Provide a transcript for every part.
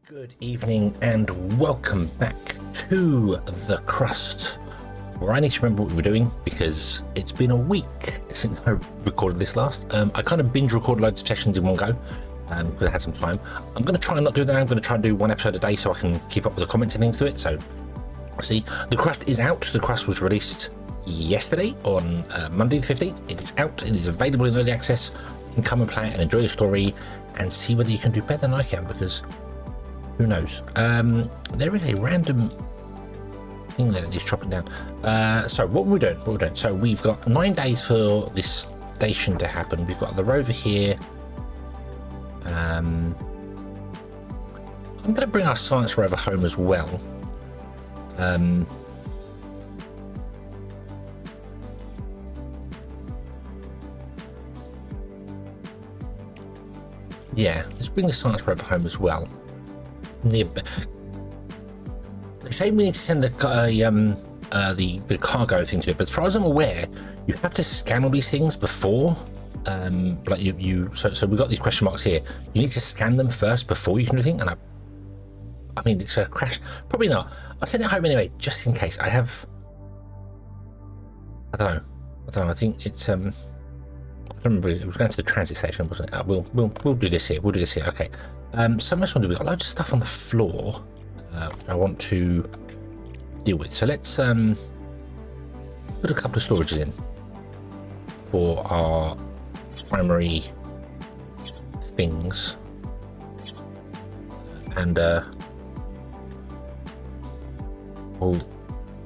Good evening and welcome back to the Crust, where I need to remember what we were doing because it's been a week since I recorded this last. I kind of binge recorded loads of sessions in one go because I had some time. I'm going to try and not do that. I'm going to try and do one episode a day so I can keep up with the comments and things to it. So see, the Crust is out. The Crust was released yesterday on Monday the 15th. It is out. It is available in early access. You can come and play it and enjoy the story and see whether you can do better than I can, because who knows? There is a random thing there that is chopping down. So what we're doing, so we've got 9 days for this station to happen. We've got the rover here. I'm going to bring our science rover home as well. Yeah, let's bring the science rover home as well. They say we need to send the cargo thing to it, but as far as I'm aware, you have to scan all these things before. Like so we've got these question marks here. You need to scan them first before you can do anything. And I mean, it's a crash. Probably not. I'm sending it home anyway, just in case. I don't know. I think it's I don't remember. It was going to the transit station, wasn't it? We'll do this here. We'll do this here. Okay. So much one. We've got loads of stuff on the floor which I want to deal with. So let's put a couple of storages in for our primary things, and we'll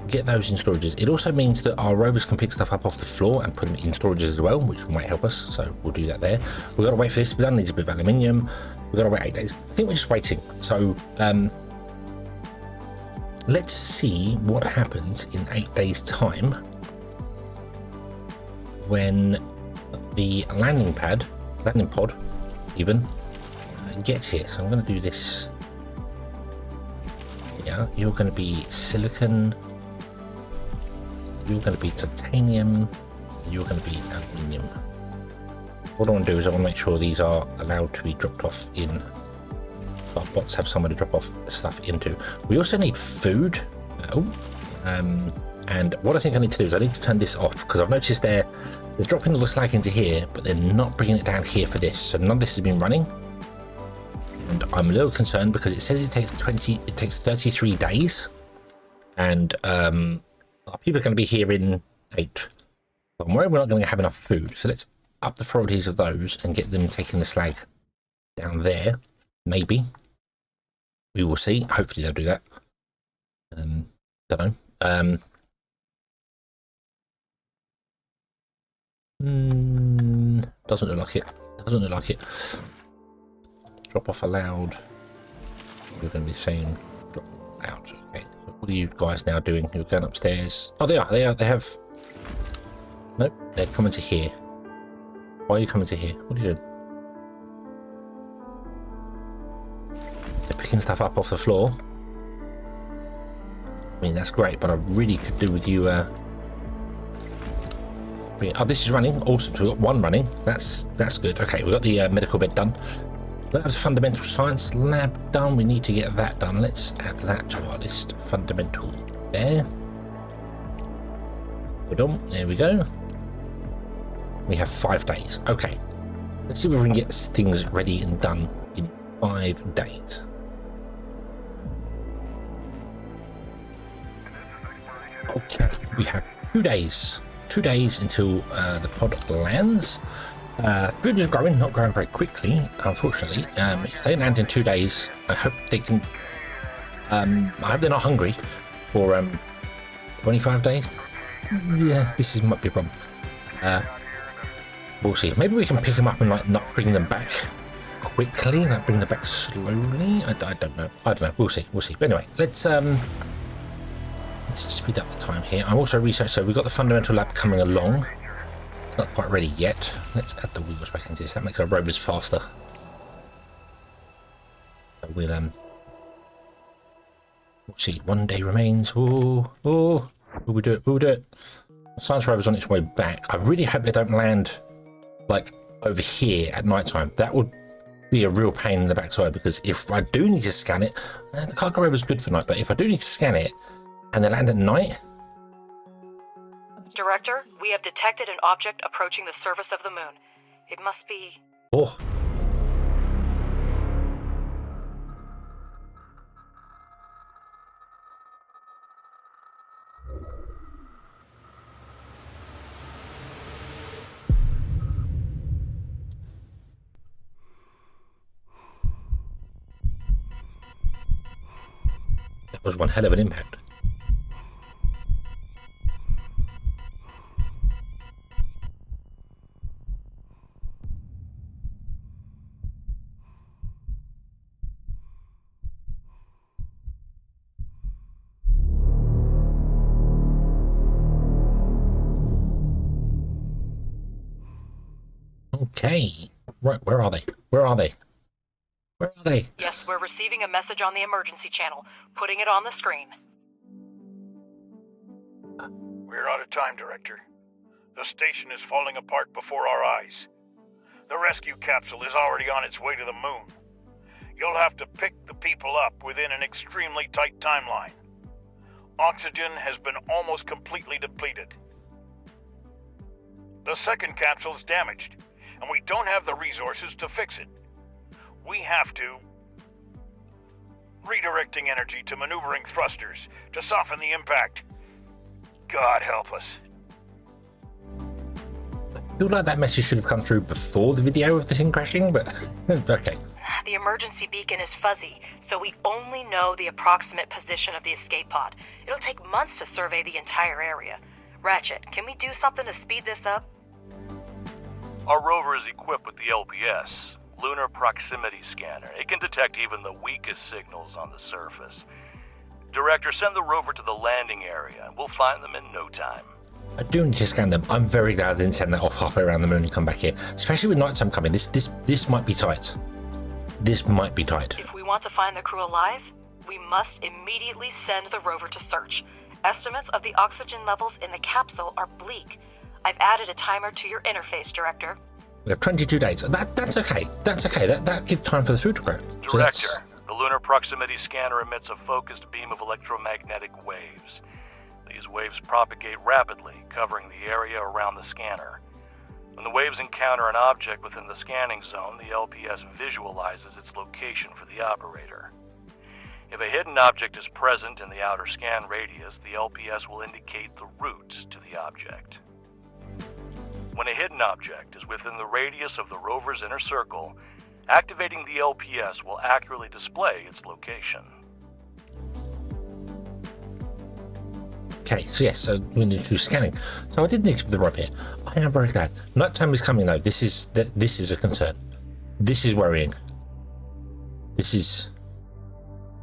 get those in storages. It also means that our rovers can pick stuff up off the floor and put them in storages as well, which might help us. So we'll do that there. We've got to wait for this to be done. Needs a bit of aluminium. We've got to wait 8 days. I think we're just waiting. So let's see what happens in 8 days time when the landing pod even gets here. So I'm going to do this. Yeah, you're going to be silicon, you're going to be titanium, you're going to be aluminium. What I want to do is I want to make sure these are allowed to be dropped off in. Our bots have somewhere to drop off stuff into. We also need food. And what I think I need to do is I need to turn this off, because I've noticed they're dropping all the slag into here, but they're not bringing it down here for this. So none of this has been running, and I'm a little concerned because it says it takes 33 days, and our people are going to be here in 8. But I'm worried we're not going to have enough food. So let's up the priorities of those and get them taking the slag down there. Maybe we will see. Hopefully they'll do that. Don't know. Doesn't look like it. Doesn't look like it. Drop off allowed. You're going to be saying drop off allowed. Okay. So what are you guys now doing? You're going upstairs. Oh, they are. They have. Nope. They're coming to here. Why are you coming to here? What are you doing? They're picking stuff up off the floor. I mean, that's great, but I really could do with you. Oh, this is running. Awesome. So we've got one running. That's good. Okay, we've got the medical bed done. That was a fundamental science lab done. We need to get that done. Let's add that to our list. Fundamental there. There we go. We have 5 days. Okay. Let's see if we can get things ready and done in 5 days. Okay, we have 2 days. 2 days until the pod lands. Food is growing, not growing very quickly, unfortunately. If they land in 2 days, I hope they can. I hope they're not hungry for 25 days. Yeah, this might be a problem. We'll see. Maybe we can pick them up and like not bring them back quickly, like bring them back slowly. I don't know. We'll see. But anyway, let's speed up the time here. I'm also researching. So we've got the fundamental lab coming along. It's not quite ready yet. Let's add the wheels back into this. That makes our rovers faster. We'll see. 1 day remains. Will we do it? Science rover's on its way back. I really hope they don't land like over here at night time. That would be a real pain in the backside, because if I do need to scan it, the cargo rover is good for night, but if I do need to scan it and they land at night. Director, we have detected an object approaching the surface of the moon. It must be... Oh. That was one hell of an impact. Okay. Right, where are they? Where are they? Where are they? Yes, we're receiving a message on the emergency channel. Putting it on the screen. We're out of time, Director. The station is falling apart before our eyes. The rescue capsule is already on its way to the moon. You'll have to pick the people up within an extremely tight timeline. Oxygen has been almost completely depleted. The second capsule is damaged, and we don't have the resources to fix it. We have to... Redirecting energy to maneuvering thrusters to soften the impact. God help us. I feel like that message should have come through before the video of the thing crashing, but okay. The emergency beacon is fuzzy, so we only know the approximate position of the escape pod. It'll take months to survey the entire area. Ratchet, can we do something to speed this up? Our rover is equipped with the LPS, lunar proximity scanner. It can detect even the weakest signals on the surface. Director, send the rover to the landing area, and we'll find them in no time. I do need to scan them. I'm very glad I didn't send that off halfway around the moon and come back here. Especially with nighttime coming. This might be tight. This might be tight. If we want to find the crew alive, we must immediately send the rover to search. Estimates of the oxygen levels in the capsule are bleak. I've added a timer to your interface, Director. We have 22 days. That's okay. That's okay. That gives time for the food to grow. Director, the lunar proximity scanner emits a focused beam of electromagnetic waves. These waves propagate rapidly, covering the area around the scanner. When the waves encounter an object within the scanning zone, the LPS visualizes its location for the operator. If a hidden object is present in the outer scan radius, the LPS will indicate the route to the object. When a hidden object is within the radius of the rover's inner circle, activating the LPS will accurately display its location. Okay, so yes, so we need to do scanning. So I did need to put the rover here. I am very glad. Nighttime is coming though. This is a concern. This is worrying. This is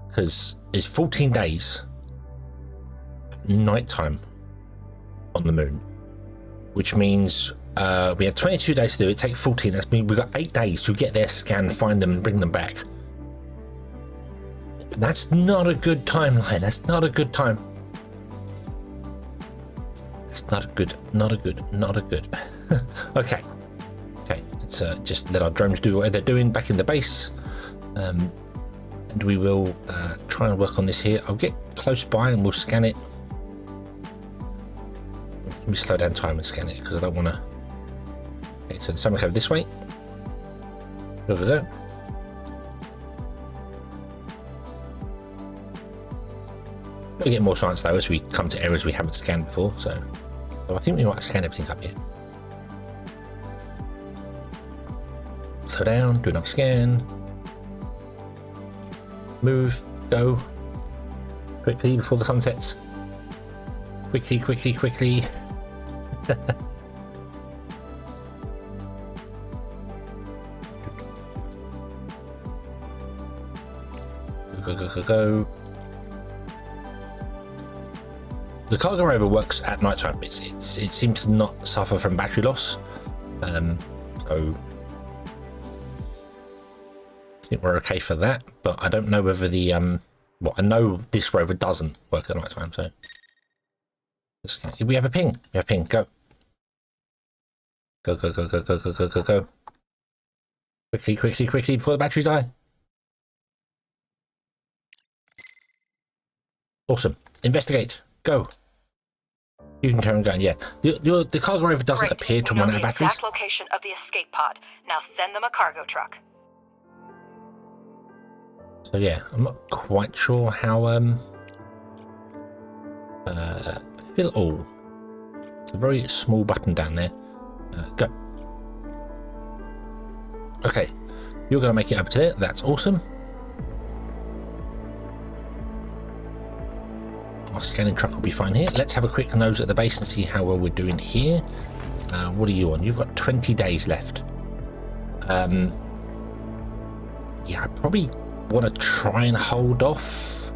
because it's 14 days nighttime on the moon, which means we had 22 days to do it. Take 14. That's mean we've got 8 days to get there, scan, find them, and bring them back. That's not a good timeline. That's not a good time. It's not a good. Okay, let's just let our drones do what they're doing back in the base, and we will try and work on this here. I'll get close by and we'll scan it. Let me slow down time and scan it because I don't want to. Okay, so the summon code this way. There we go. We'll get more science though as we come to areas we haven't scanned before, so I think we might scan everything up here. Slow down, do another scan. Move, go. Quickly before the sun sets. Quickly. Go. The cargo rover works at night time. It seems to not suffer from battery loss, so I think we're okay for that. But I don't know whether the I know this rover doesn't work at night time. So we have a ping. Go. Quickly, quickly, quickly, before the batteries die. Awesome. Investigate. Go. You can carry on going, yeah. The cargo rover doesn't Great. appear to We run know out of the batteries. exact location of the escape pod. Now send them a cargo truck. So yeah, I'm not quite sure how fill all. It's a very small button down there. Go. Okay, you're going to make it over to there. That's awesome. Our scanning truck will be fine here. Let's have a quick nose at the base and see how well we're doing here. What are you on? You've got 20 days left. Yeah, I probably want to try and hold off.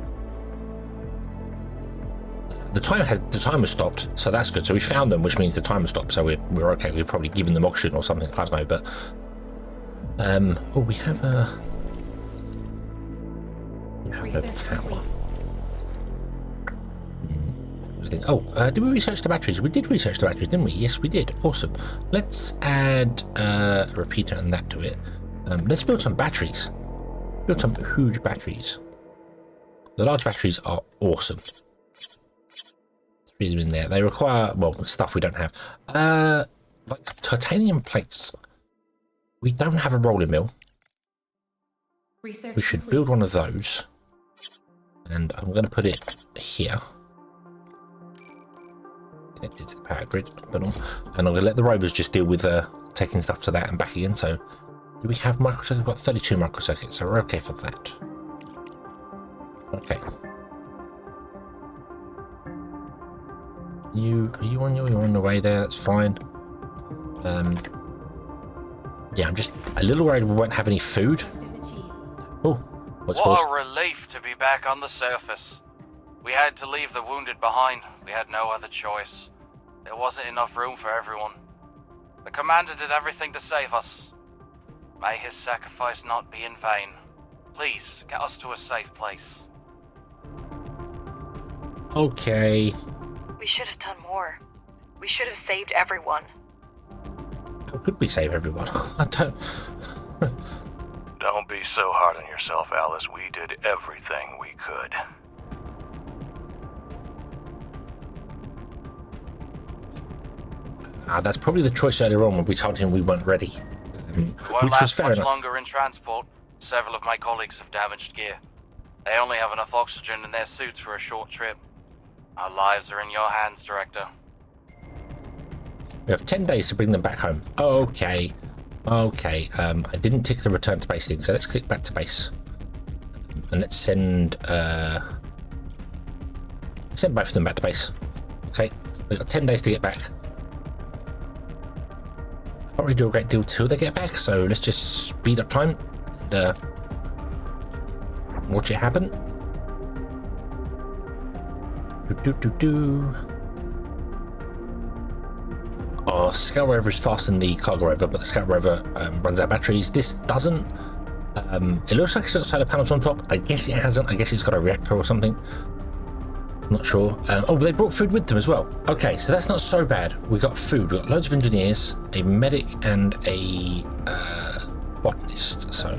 The timer stopped, so that's good. So we found them, which means the timer stopped, so we're okay. We've probably given them oxygen or something. I don't know, but oh, we have a power. Oh, did we research the batteries? We did research the batteries, didn't we? Yes, we did. Awesome. Let's add a repeater and that to it. Let's build some batteries. Build some huge batteries. The large batteries are awesome. Let's them in there. They require, well, stuff we don't have. Like titanium plates. We don't have a rolling mill. We should build one of those. And I'm going to put it here. Connected to the power grid. And I'm going to let the rovers just deal with taking stuff to that and back again. So, do we have microcircuits? We've got 32 microcircuits, so we're okay for that. Okay. You're on the way there, that's fine. Yeah, I'm just a little worried we won't have any food. Oh, what a relief to be back on the surface. We had to leave the wounded behind. We had no other choice. There wasn't enough room for everyone. The commander did everything to save us. May his sacrifice not be in vain. Please, get us to a safe place. Okay. We should have done more. We should have saved everyone. How could we save everyone? I don't... Don't be so hard on yourself, Alice. We did everything we could. That's probably the choice earlier on when we told him we weren't ready. Won't last much longer in transport. Several of my colleagues have damaged gear. They only have enough oxygen in their suits for a short trip. Our lives are in your hands, Director. We have 10 days to bring them back home. Okay. Okay. I didn't tick the return to base thing, so let's click back to base. And let's send both of them back to base. Okay. We've got 10 days to get back. Can't really do a great deal till they get back, so let's just speed up time and watch it happen. Our Scout Rover is faster than the Cargo Rover, but the Scout Rover runs out of batteries. This doesn't. It looks like it's got solar panels on top. I guess it hasn't. I guess it's got a reactor or something. Not sure. Oh, they brought food with them as well. Okay, so that's not so bad. We got food. We got loads of engineers, a medic, and a botanist. So.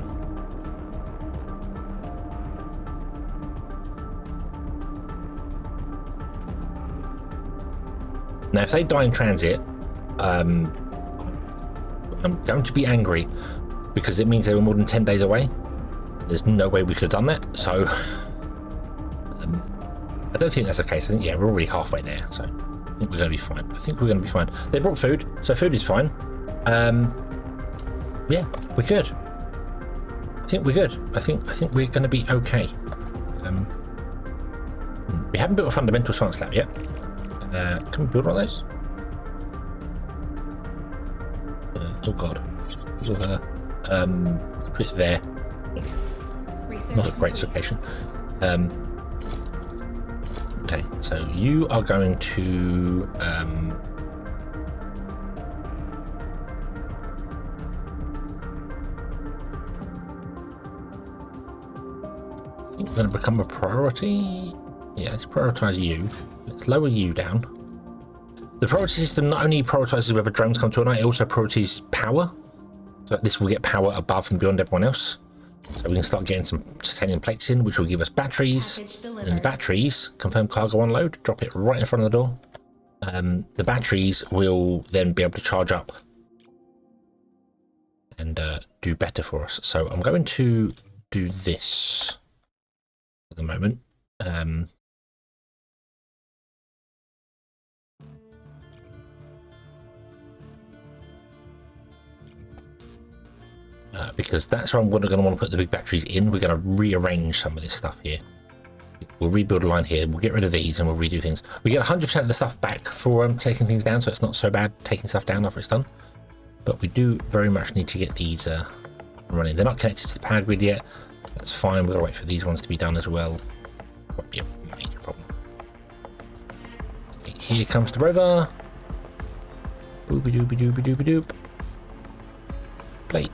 Now, if they die in transit, I'm going to be angry because it means they were more than 10 days away. There's no way we could have done that. So. I don't think that's the case. I think, yeah, we're already halfway there, so I think we're going to be fine. They brought food, so food is fine. Yeah, we're good. I think we're good. I think we're going to be okay. We haven't built a fundamental science lab yet. Can we build one of those? Oh God. Put it there. Not a great location. Okay, so you are going to I think we're going to become a priority. Yeah, let's prioritize you. Let's lower you down. The priority system not only prioritizes whether drones come to or not, it also prioritizes power. So this will get power above and beyond everyone else. So we can start getting some titanium plates in, which will give us batteries. And the batteries, confirm cargo unload, drop it right in front of the door. The batteries will then be able to charge up and do better for us. So I'm going to do this at the moment. Because that's where I'm going to want to put the big batteries in. We're going to rearrange some of this stuff here. We'll rebuild a line here. We'll get rid of these and we'll redo things. We get 100% of the stuff back for taking things down, so it's not so bad taking stuff down after it's done. But we do very much need to get these running. They're not connected to the power grid yet. That's fine. We've got to wait for these ones to be done as well. Won't be a major problem. Here comes the rover. Boopy doopy doopy doopy doop. Plate.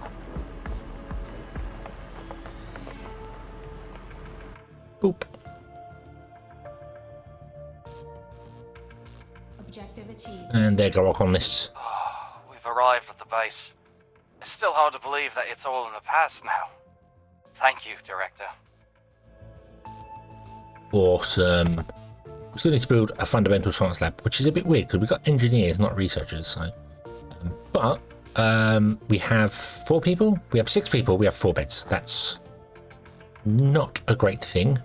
Boop. Objective achieved. And there go on this. Oh, we've arrived at the base. It's still hard to believe that it's all in the past now. Thank you, Director. Awesome. We still need to build a fundamental science lab, which is a bit weird because we've got engineers, not researchers. So, but we have 4 people. We have 6 people. We have 4 beds. That's not a great thing.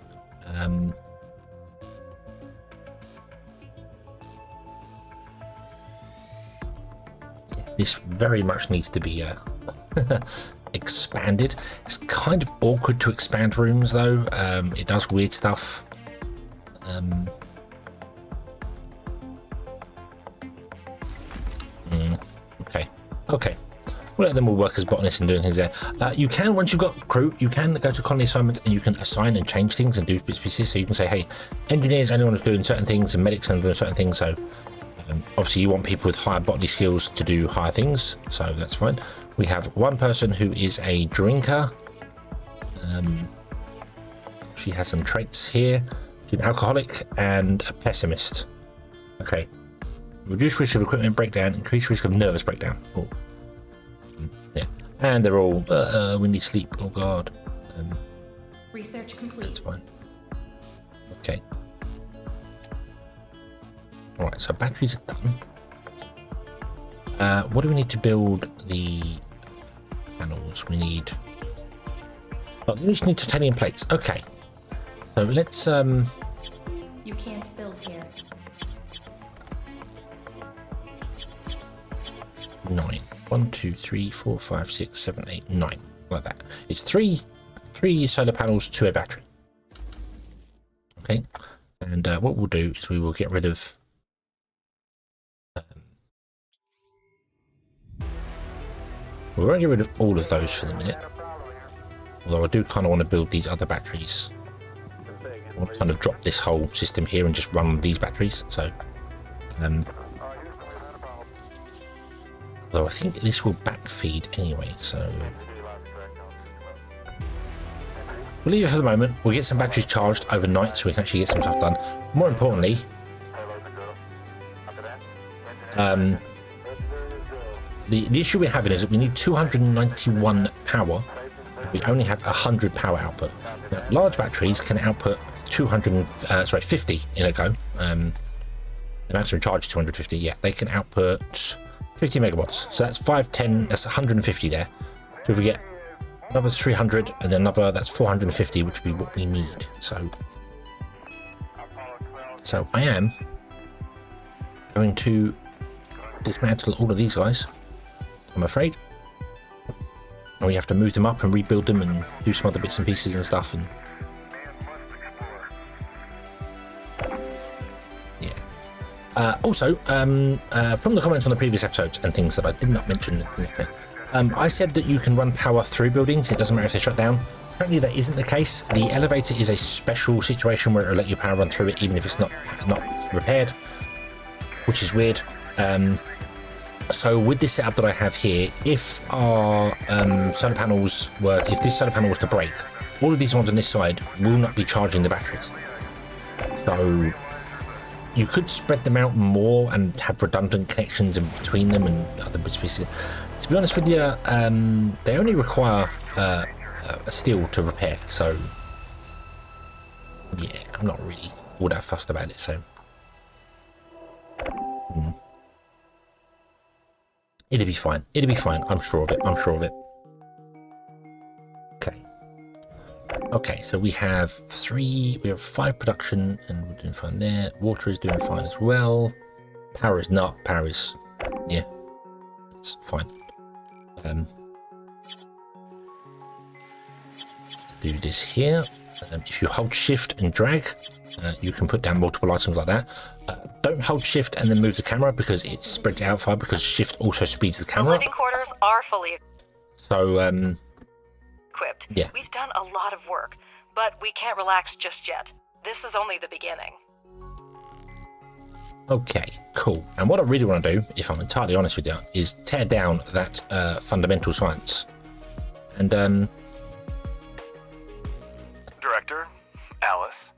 This very much needs to be expanded. It's kind of awkward to expand rooms though. It does weird stuff. Okay. Well, then we'll work as botanists and doing things there. You can, once you've got crew, you can go to colony assignments and you can assign and change things and do bits and pieces. So you can say, hey, engineers, anyone who's doing certain things, and medics are doing certain things. So obviously you want people with higher botany skills to do higher things. So that's fine. We have one person who is a drinker. She has some traits here. She's an alcoholic and a pessimist. Okay. Reduce risk of equipment breakdown, increase risk of nervous breakdown. Oh. Yeah. And they're all, we need sleep. Oh God. Research complete. That's fine. Okay. Alright, so batteries are done. What do we need to build the panels? We need... Oh, we just need titanium plates. Okay. So let's... You can't build here. 9. 1, 2, 3, 4, 5, 6, 7, 8, 9. Like that. It's three solar panels to a battery. Okay. And what we'll do is we will get rid of... we're going to get rid of all of those for the minute. Although I do kind of want to build these other batteries. I want to kind of drop this whole system here and just run these batteries. So, although I think this will backfeed anyway, so we'll leave it for the moment. We'll get some batteries charged overnight so we can actually get some stuff done. More importantly, the issue we're having is that we need 291 power. We only have 100 power output. Now, large batteries can output 50 in a go. The maximum charge is 250. Yeah, they can output 50 megawatts. So that's 5, 10, that's 150 there. So if we get another 300 and then another, that's 450, which would be what we need. So I am going to dismantle all of these guys, I'm afraid. And we have to move them up and rebuild them and do some other bits and pieces and stuff. And yeah. Also, from the comments on the previous episodes and things that I did not mention, I said that you can run power through buildings. It doesn't matter if they're shut down. Apparently that isn't the case. The elevator is a special situation where it'll let your power run through it even if it's not repaired, which is weird. So with this setup that I have here, if our solar panels were, if this solar panel was to break, all of these ones on this side will not be charging the batteries. So you could spread them out more and have redundant connections in between them and other bits and pieces. To be honest with you, they only require a steel to repair, so yeah, I'm not really all that fussed about it. So it'll be fine. It'll be fine. I'm sure of it. I'm sure of it. Okay. Okay, so we have 5 production, and we're doing fine there. Water is doing fine as well. Power is not. Power is, yeah, it's fine. Do this here. If you hold shift and drag, you can put down multiple items like that. Don't hold shift and then move the camera because it spreads out far, because shift also speeds the camera The up. living quarters are fully So, equipped. yeah. We've done a lot of work, but we can't relax just yet. This is only the beginning. Okay, cool. And what I really want to do, if I'm entirely honest with you, is tear down that fundamental science. And, Director, Alice,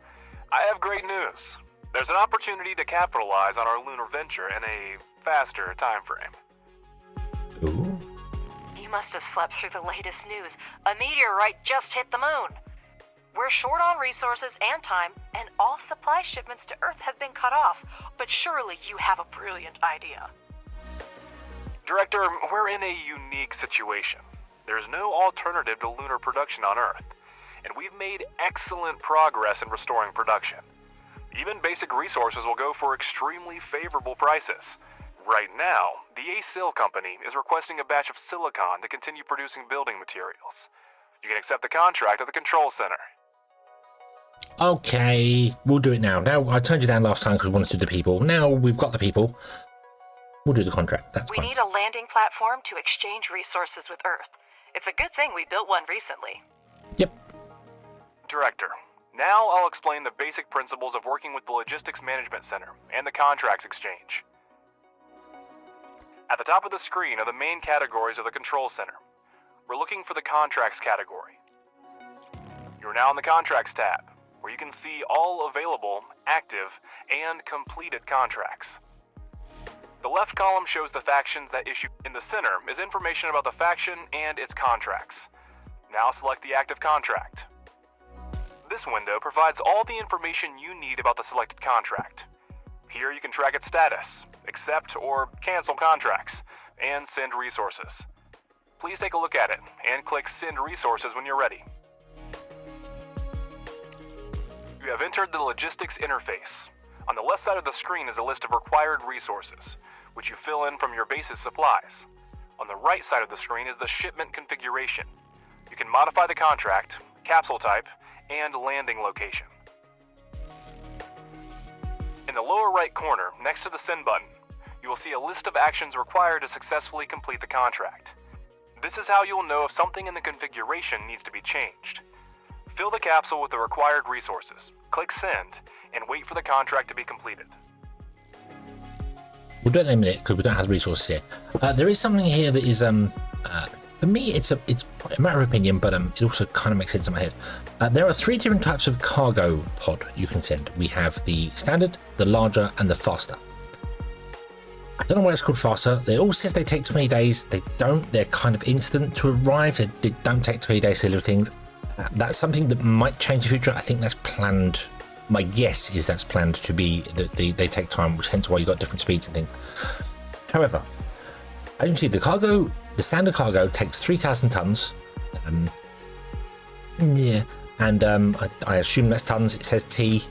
I have great news. There's an opportunity to capitalize on our lunar venture in a faster time frame. ooh, You must have slept through the latest news. A meteorite just hit the moon. We're short on resources and time, and all supply shipments to Earth have been cut off. But surely you have a brilliant idea. Director, we're in a unique situation. There's no alternative to lunar production on Earth, and we've made excellent progress in restoring production. Even basic resources will go for extremely favorable prices. Right now, the ASIL company is requesting a batch of silicon to continue producing building materials. You can accept the contract at the control center. okay, we'll do it now. Now, I turned you down last time because we wanted to do the people. Now we've got the people. We'll do the contract. That's We fine. need a landing platform to exchange resources with Earth. It's a good thing we built one recently. Yep. Director, now I'll explain the basic principles of working with the Logistics Management Center and the Contracts Exchange. At the top of the screen are the main categories of the Control Center. We're looking for the Contracts category. You're now in the Contracts tab, where you can see all available, active, and completed contracts. The left column shows the factions that issue. In the center is information about the faction and its contracts. Now select the active contract. This window provides all the information you need about the selected contract. Here you can track its status, accept or cancel contracts, and send resources. Please take a look at it and click Send Resources when you're ready. You have entered the logistics interface. On the left side of the screen is a list of required resources, which you fill in from your base's supplies. On the right side of the screen is the shipment configuration. You can modify the contract, capsule type, and landing location. In the lower right corner, next to the Send button, you will see a list of actions required to successfully complete the contract. This is how you'll know if something in the configuration needs to be changed. Fill the capsule with the required resources, click Send, and wait for the contract to be completed. We'll do it in a minute because we don't have the resources here. There is something here that is, for me, it's a matter of opinion, but it also kind of makes sense in my head. There are 3 different types of cargo pod you can send. We have the standard, the larger, and the faster. I don't know why it's called faster. It all says they take 20 days. They don't. They're kind of instant to arrive. They don't take 20 days to deliver things. That's something that might change in the future. I think that's planned. My guess is that's planned to be that they take time, which hence why you got different speeds and things. However, as you can see, the standard cargo takes 3,000 tons. Yeah, and I assume that's tons. It says T.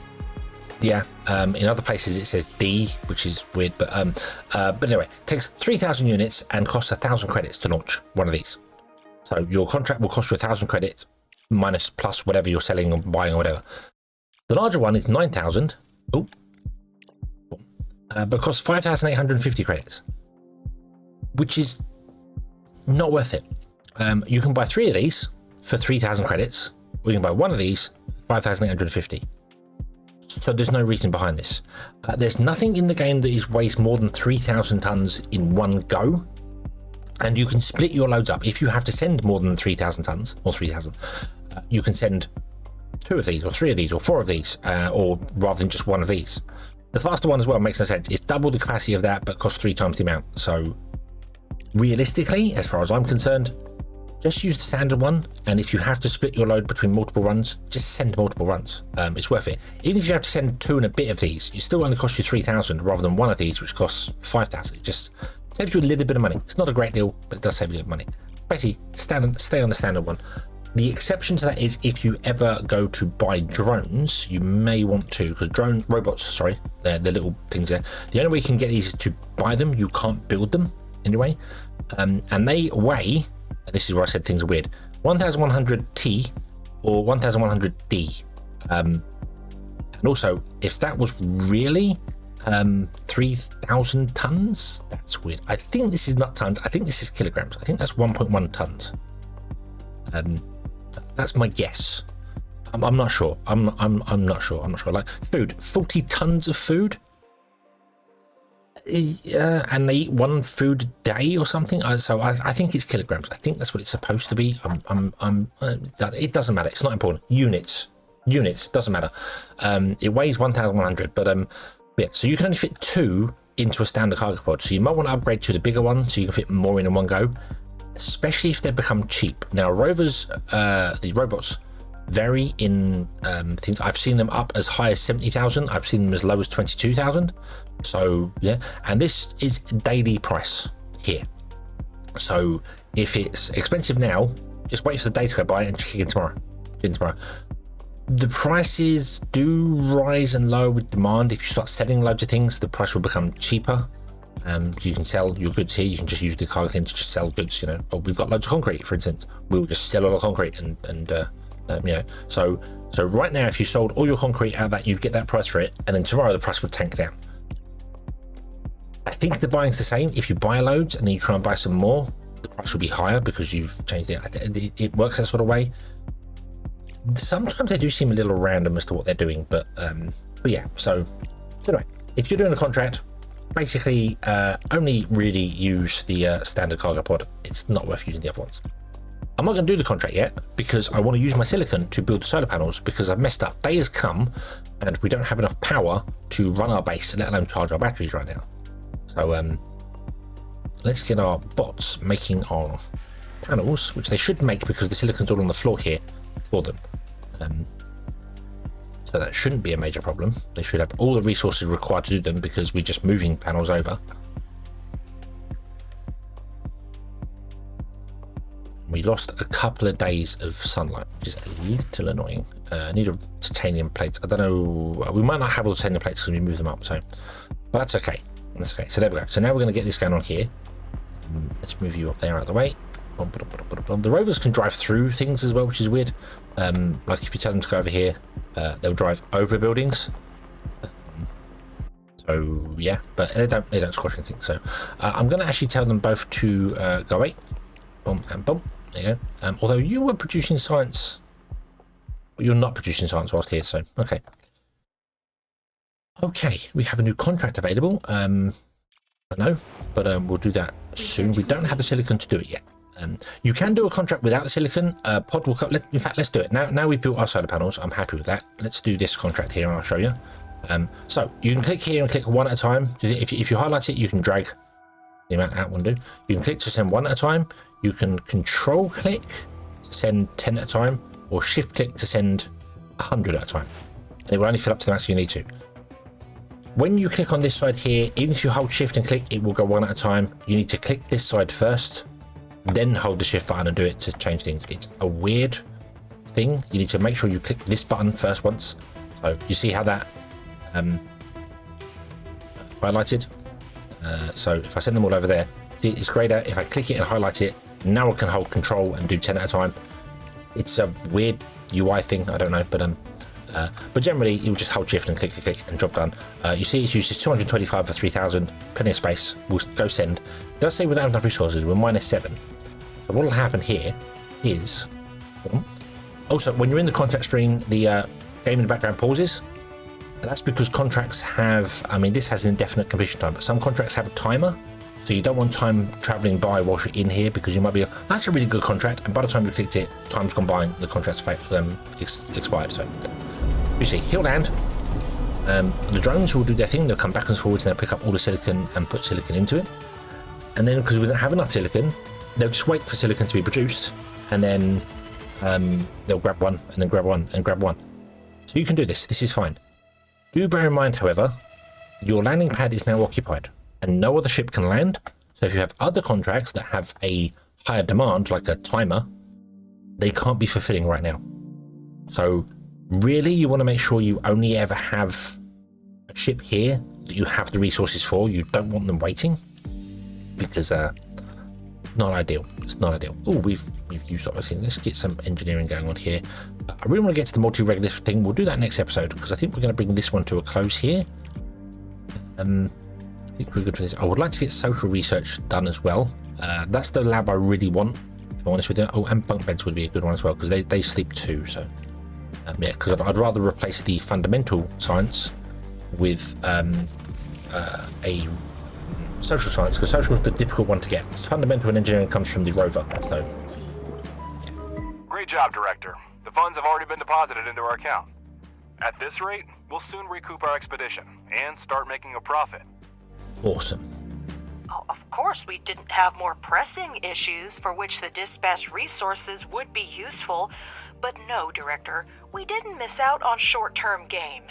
Yeah. In other places it says D, which is weird, but anyway, it takes 3,000 units and costs 1,000 credits to launch one of these. So your contract will cost you 1,000 credits minus plus whatever you're selling or buying or whatever. The larger one is 9,000. Oh, but costs 5,850 credits, which is not worth it. You can buy 3 of these for 3,000 credits, or you can buy 1 of these, 5,850. So there's no reason behind this. There's nothing in the game that weighs more than 3,000 tons in one go, and you can split your loads up. If you have to send more than 3,000 tons, or 3,000, you can send 2 of these, or 3 of these, or 4 of these, or rather than just 1 of these. The faster one as well makes no sense. It's double the capacity of that, but costs 3 times the amount. So realistically, as far as I'm concerned, just use the standard one, and if you have to split your load between multiple runs, just send multiple runs. It's worth it. Even if you have to send 2 and a bit of these, it still only costs you 3,000 rather than one of these, which costs 5,000. It just saves you a little bit of money. It's not a great deal, but it does save you money. Basically, stay on the standard one. The exception to that is if you ever go to buy drones, you may want to, because robots, they're the little things there. The only way you can get these is to buy them. You can't build them anyway. And they weigh, and this is where I said things are weird, 1100T or 1100D. And also, if that was really 3,000 tons, that's weird. I think this is not tons. I think this is kilograms. I think that's 1.1 tons. That's my guess. I'm not sure. I'm not sure. Like food, 40 tons of food. And they eat one food a day or something. So I think it's kilograms. I think that's what it's supposed to be. It doesn't matter. It's not important. Units doesn't matter. It weighs 1,100, but yeah. So you can only fit 2 into a standard cargo pod. So you might want to upgrade to the bigger one so you can fit more in one go, especially if they become cheap. Now rovers, these robots, vary in things. I've seen them up as high as 70,000. I've seen them as low as 22,000. So yeah, and this is daily price here. So if it's expensive now, just wait for the day to go by and check in tomorrow. The prices do rise and lower with demand. If you start selling loads of things, the price will become cheaper. You can sell your goods here. You can just use the cargo thing to just sell goods. Oh, we've got loads of concrete, for instance. We'll just sell all the concrete, and So right now, if you sold all your concrete out of that, you'd get that price for it, and then tomorrow the price would tank down. I think the buying's the same. If you buy loads and then you try and buy some more, the price will be higher because you've changed it. It works that sort of way. Sometimes they do seem a little random as to what they're doing, but yeah. So anyway, if you're doing a contract, basically only really use the standard cargo pod. It's not worth using the other ones. I'm not going to do the contract yet because I want to use my silicon to build the solar panels because I've messed up. Day has come and we don't have enough power to run our base, let alone charge our batteries right now. So let's get our bots making our panels, which they should make because the silicon's all on the floor here for them. So that shouldn't be a major problem. They should have all the resources required to do them because we're just moving panels over. We lost a couple of days of sunlight, which is a little annoying. I need a titanium plate. I don't know. We might not have all the titanium plates because we move them up. So, but that's okay. That's okay. So there we go. So now we're going to get this going on here. Let's move you up there out of the way. The rovers can drive through things as well, which is weird. Like if you tell them to go over here, they'll drive over buildings. So yeah, but they don't squash anything. So I'm going to actually tell them both to go away. Boom and boom. There you go. Although you were producing science, but you're not producing science whilst here. So okay. Okay, we have a new contract available. I know, but we'll do that soon. We don't have the silicon to do it yet. You can do a contract without the silicon. Pod will come. In fact, let's do it now. Now we've built our solar panels. I'm happy with that. Let's do this contract here, and I'll show you. So you can click here and click one at a time. If you highlight it, you can drag the amount out one do. You can click to send one at a time. You can control click to send 10 at a time, or shift click to send 100 at a time. And it will only fill up to the max you need to. When you click on this side here, even if you hold shift and click, it will go one at a time. You need to click this side first, then hold the shift button and do it to change things. It's a weird thing. You need to make sure you click this button first once. So you see how that highlighted. So if I send them all over there, see, it's grayed out. If I click it and highlight it, now I can hold control and do 10 at a time. It's a weird UI thing. I don't know, but generally you'll just hold shift and click and job done. You see it uses 225 for 3,000, plenty of space. We'll go send. It does say we don't have enough resources. We're -7. So what will happen here is, also when you're in the contract screen, the game in the background pauses. That's because contracts have, I mean, this has an indefinite completion time, but some contracts have a timer. So you don't want time traveling by whilst you're in here because you might be, that's a really good contract. And by the time you clicked it, time's gone by, the contract's expired. So you see, he'll land. The drones will do their thing. They'll come back and forwards and they'll pick up all the silicon and put silicon into it. and then because we don't have enough silicon, they'll just wait for silicon to be produced, and then they'll grab one, and then grab one, and grab one. So you can do this. This is fine. Do bear in mind, however, your landing pad is now occupied, and no other ship can land. So if you have other contracts that have a higher demand, like a timer, they can't be fulfilling right now. So really, you want to make sure you only ever have a ship here that you have the resources for. You don't want them waiting, because not ideal. It's not ideal. Oh, we've used up everything. Let's get some engineering going on here. I really want to get to the multi-regolith thing. We'll do that next episode, because I think we're going to bring this one to a close here. I think we're good for this. I would like to get social research done as well. That's the lab I really want, if I'm honest with you. Oh, and bunk beds would be a good one as well, because they sleep too. So yeah, because I'd rather replace the fundamental science with a social science, because social is the difficult one to get. It's fundamental, and engineering comes from the rover. So Great job, Director. The funds have already been deposited into our account. At this rate, we'll soon recoup our expedition and start making a profit. awesome. Oh, of course, we didn't have more pressing issues for which the dispatched resources would be useful. But no, Director, we didn't miss out on short-term gain.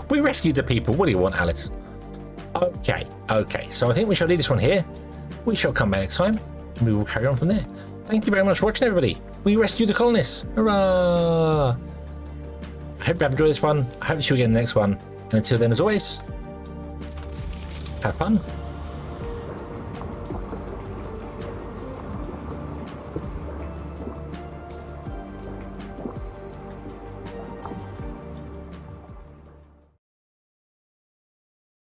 We rescued the people. What do you want, Alice? Okay. So I think we shall leave this one here. We shall come back next time, and we will carry on from there. Thank you very much for watching, everybody. We rescued the colonists. Hurrah! I hope you have enjoyed this one. I hope to see you again in the next one. And until then, as always, have fun.